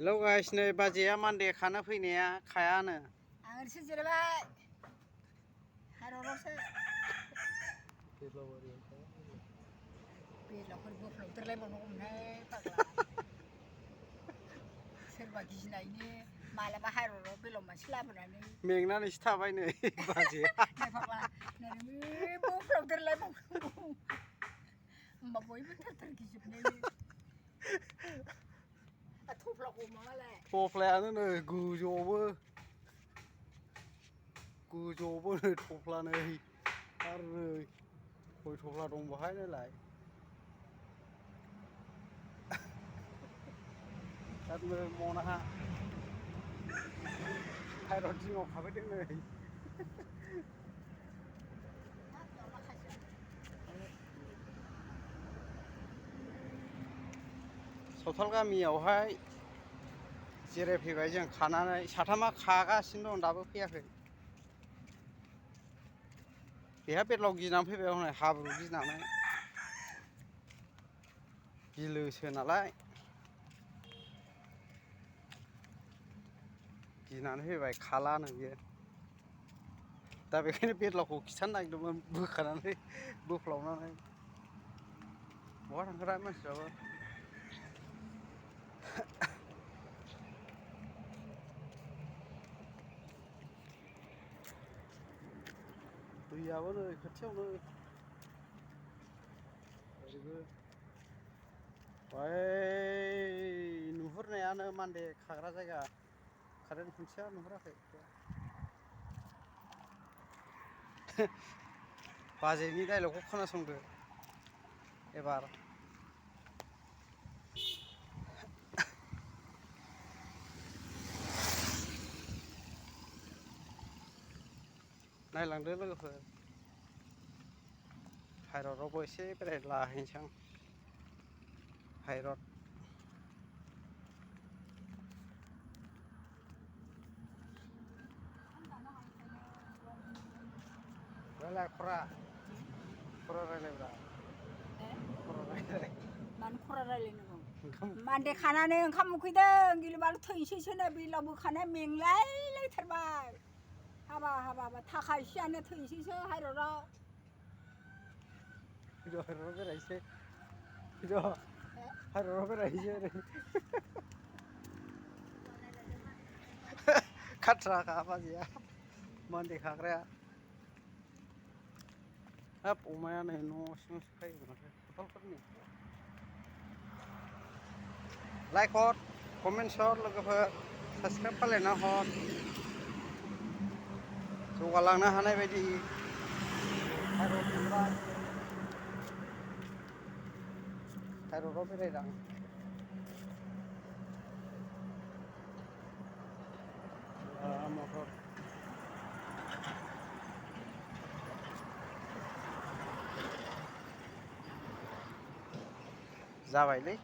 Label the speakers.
Speaker 1: hello guys नै बाजैया मानदे खानो फैनाया खायानो
Speaker 2: आं ओरैसो जिरायबाय हाररावसो बेदलावफोर बोफ्लावदेरलायबावनांगौमोनहाय फाग्ला सोरबा गिनायनि मालाबा हारराव बेदलाव मासे लाबोनानै
Speaker 1: मेंनानैसो थाबाय नै बाजैया
Speaker 2: नै फाग्ला नै बोफ्लावदेरलायबावनांगौ होमबा बयबो थेर गिजोबनायनि थफ्लाखौ माबालाय
Speaker 1: थफ्लायानो नै गोजौआवबो नै थफ्ला नै आरो नै गय थफ्ला दं बेहाय नायलाय आरो नै मनाहा थायरड जिङाव खाफैदों नै सावथाल गामियावहाय जिरायफैबाय जों खानानै साथामा खागासिनो दं दाबो फैयाखै बेहा बेदलाव गिनानै फैबाय हनै हाब्रु गिनानै बिलोसो नालाय गिनानै फैबाय खालानो बियो दा बेखायनो बेदलावखौ खिथानो नागिरदोंमोन बोखानानै बोफ्लावनानै बहा थांखोरा मानसिफ्राबो दैयाबो नै खाथियावनो ओरैबो ओइ नुहुरनायानो मानदे खाग्रा जायगा कारेन्ट खुन्थिया नुहुराखै बाजैनि डाइलगखौ खोनासंदो एबार नायलांदो लोगोफोर हायरडआवबो एसे बेरायलाहैनोसै आं हायरड रायलाय खरा रायलायब्रा खरा रायलाय
Speaker 2: मानो खरा रायलायनांगौ मानदे खानानै ओंखाम उखैदों गिलु-बालु थैनोसैसोनो बेदलाव बोखानाया मेंलायलायथारबाय हाबा थाखा एसेयानो थैनोसैसो हायरडआव
Speaker 1: हायरडआव बेरायहैसै हायरडआव बेरायहैसै ओरै खाथ्राखा बाजैया मानदे खाग्राया हाब अमाया नै न' सिङावसो खायो माथो खान्थालफोरनि लाइक हर कमेन्ट हर लोगोफोर साबसक्राइब खालायना हर जौगालांनो हानाय बायदि हायरडआव बेरायदां मटर जाबायलै